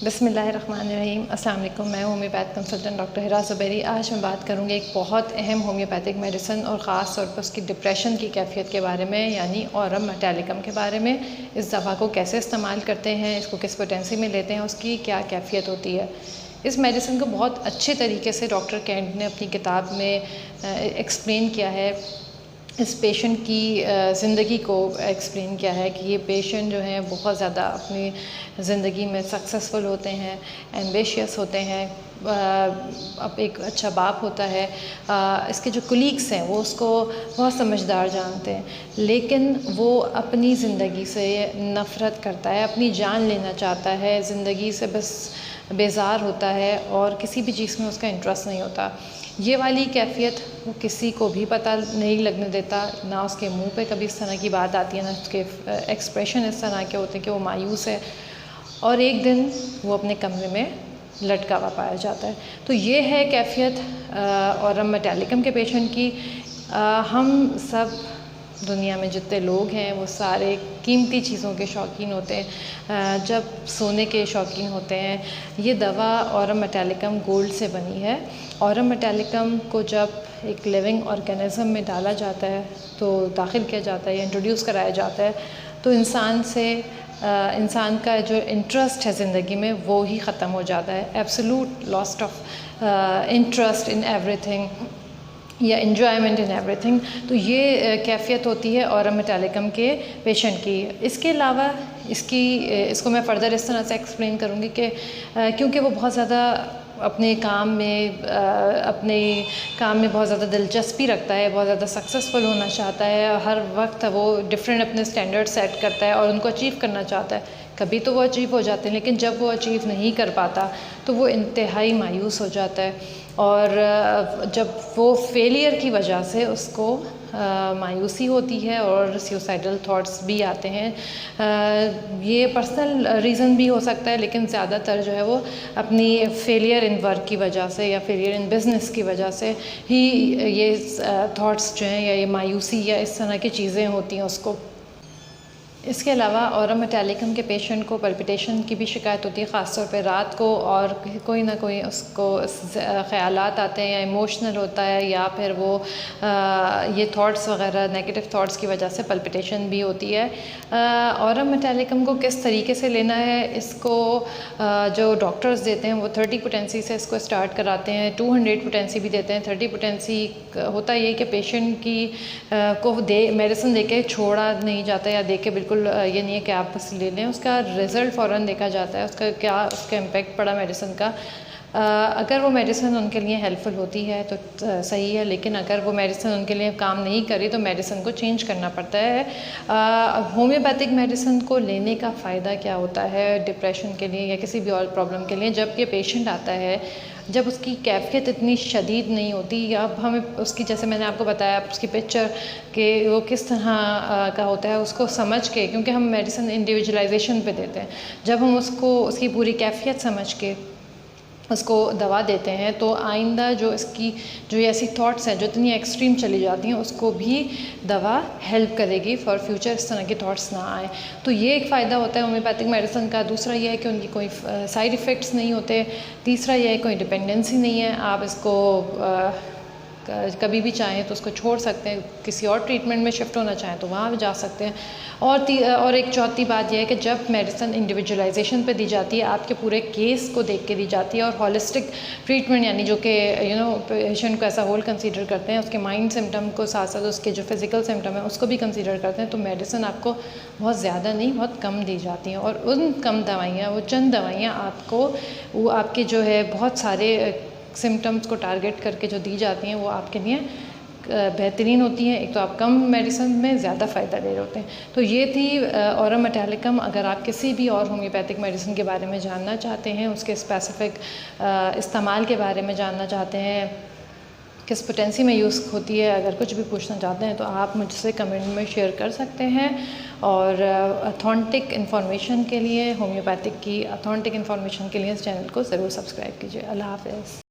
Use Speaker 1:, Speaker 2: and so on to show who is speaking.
Speaker 1: बिस्मिल्लाहिर्रहमानिर्रहीम। अस्सलाम वालेकुम। मैं होम्योपैथ कंसल्टेंट डॉक्टर हिरा ज़ुबैरी। आज मैं बात करूँगी एक बहुत अहम होम्योपैथिक मेडिसिन और ख़ास तौर पर उसकी डिप्रेशन की कैफ़ियत के बारे में, यानी ऑरम मेटालिकम के बारे में। इस दवा को कैसे इस्तेमाल करते हैं, इसको किस पोटेंसी में लेते हैं, उसकी क्या कैफ़ियत होती है। इस मेडिसिन को बहुत अच्छे तरीके से डॉक्टर कैंट ने अपनी किताब में एक्सप्लेन किया है। इस पेशेंट की ज़िंदगी को एक्सप्लेन किया है कि ये पेशेंट जो हैं बहुत ज़्यादा अपनी ज़िंदगी में सक्सेसफुल होते हैं, एम्बिशियस होते हैं, अब एक अच्छा बाप होता है। इसके जो कुलीग्स हैं वो उसको बहुत समझदार जानते हैं, लेकिन वो अपनी ज़िंदगी से नफ़रत करता है, अपनी जान लेना चाहता है, ज़िंदगी से बस बेजार होता है और किसी भी चीज़ में उसका इंटरेस्ट नहीं होता। ये वाली कैफ़ियत वो किसी को भी पता नहीं लगने देता, ना उसके मुंह पे कभी इस तरह की बात आती है, ना उसके एक्सप्रेशन इस तरह के होते हैं कि वो मायूस है। और एक दिन वो अपने कमरे में लटका हुआ पाया जाता है। तो ये है कैफ़ियत ऑरम मेटालिकम के पेशेंट की। हम सब दुनिया में जितने लोग हैं वो सारे कीमती चीज़ों के शौकीन होते हैं, जब सोने के शौकीन होते हैं। ये दवा ऑरम मेटालिकम गोल्ड से बनी है। ऑरम मेटालिकम को जब एक लिविंग ऑर्गेनिज्म में डाला जाता है, तो दाखिल किया जाता है या इंट्रोड्यूस कराया जाता है, तो इंसान का जो इंटरेस्ट है ज़िंदगी में वो ही ख़त्म हो जाता है। Absolute lost of interest in everything या इन्जॉयमेंट इन एवरीथिंग। तो ये कैफ़ियत होती है ऑरम मेटालिकम के पेशेंट की। इसके अलावा इसको मैं फ़र्दर इस तरह से एक्सप्लेन करूँगी कि क्योंकि वो बहुत ज़्यादा अपने काम में बहुत ज़्यादा दिलचस्पी रखता है, बहुत ज़्यादा सक्सेसफुल होना चाहता है, हर वक्त वो डिफरेंट अपने स्टैंडर्ड सेट करता है और उनको अचीव करना चाहता है। कभी तो वो अचीव हो जाते हैं, लेकिन जब वो अचीव नहीं कर पाता तो वो इंतहाई मायूस हो जाता है। और जब वो फेलियर की वजह से उसको मायूसी होती है और सुसाइडल थॉट्स भी आते हैं। ये पर्सनल रीज़न भी हो सकता है, लेकिन ज़्यादातर जो है वो अपनी फेलियर इन वर्क की वजह से या फेलियर इन बिज़नेस की वजह से ही ये थॉट्स जो हैं या ये मायूसी या इस तरह की चीज़ें होती हैं उसको। इसके अलावा ऑरम मेटालिकम के पेशेंट को पल्पिटेशन की भी शिकायत होती है, ख़ासतौर पे रात को, और कोई ना कोई उसको ख़यालात आते हैं या इमोशनल होता है, या फिर वो ये थॉट्स वगैरह नेगेटिव थॉट्स की वजह से पल्पिटेशन भी होती है। ऑरम मेटालिकम को किस तरीके से लेना है, इसको जो डॉक्टर्स देते हैं वो 30 पोटेंसी से इसको स्टार्ट कराते हैं, 200 पोटेंसी भी देते हैं। 30 पोटेंसी होता ये कि पेशेंट की को मेडिसिन दे के छोड़ा नहीं जाता या दे के बिल्कुल ये नहीं है कि आप बस ले लें, उसका रिज़ल्ट फ़ौरन देखा जाता है, उसका इम्पेक्ट पड़ा मेडिसिन का। अगर वो मेडिसिन उनके लिए हेल्पफुल होती है तो सही है, लेकिन अगर वो मेडिसिन उनके लिए काम नहीं करी तो मेडिसिन को चेंज करना पड़ता है। होम्योपैथिक मेडिसिन को लेने का फ़ायदा क्या होता है डिप्रेशन के लिए या किसी भी और प्रॉब्लम के लिए, जब ये पेशेंट आता है, जब उसकी कैफ़ियत इतनी शदीद नहीं होती, या अब हमें उसकी, जैसे मैंने आपको बताया, उसकी पिक्चर के वो किस तरह का होता है उसको समझ के, क्योंकि हम मेडिसिन इंडिविजुअलाइजेशन पे देते हैं, जब हम उसकी पूरी कैफ़ियत समझ के उसको दवा देते हैं तो आइंदा जो ऐसी थॉट्स हैं जो इतनी एक्सट्रीम चली जाती हैं, उसको भी दवा हेल्प करेगी फॉर फ्यूचर इस तरह की थॉट्स ना आए। तो ये एक फ़ायदा होता है होम्योपैथिक मेडिसिन का। दूसरा ये है कि उनकी कोई साइड इफ़ेक्ट्स नहीं होते। तीसरा ये है कोई डिपेंडेंसी नहीं है, आप इसको कभी भी चाहें तो उसको छोड़ सकते हैं, किसी और ट्रीटमेंट में शिफ्ट होना चाहें तो वहाँ जा सकते हैं। और एक चौथी बात यह है कि जब मेडिसिन इंडिविजुअलाइजेशन पे दी जाती है, आपके पूरे केस को देख के दी जाती है, और हॉलिस्टिक ट्रीटमेंट यानी जो कि पेशेंट को ऐसा होल कंसीडर करते हैं, उसके माइंड सिम्टम को साथ साथ उसके जो फिज़िकल सिम्टम है उसको भी कंसीडर करते हैं, तो मेडिसिन आपको बहुत ज़्यादा नहीं, बहुत कम दी जाती हैं। और उन कम दवाइयाँ, वो चंद दवाइयाँ आपको वो आपके जो है बहुत सारे सिम्टम्स को टारगेट करके जो दी जाती हैं वो आपके लिए बेहतरीन होती हैं। एक तो आप कम मेडिसिन में ज़्यादा फ़ायदा ले रहे होते हैं। तो ये थी ऑरम मेटालिकम। अगर आप किसी भी और होम्योपैथिक मेडिसिन के बारे में जानना चाहते हैं, उसके स्पेसिफ़िक इस्तेमाल के बारे में जानना चाहते हैं, किस पोटेंसी में यूज़ होती है, अगर कुछ भी पूछना चाहते हैं तो आप मुझसे कमेंट में शेयर कर सकते हैं। और ऑथेंटिक इन्फॉर्मेशन के लिए, होम्योपैथिक की ऑथेंटिक इन्फॉर्मेशन के लिए इस चैनल को ज़रूर सब्सक्राइब कीजिए। अल्लाह हाफ़िज़।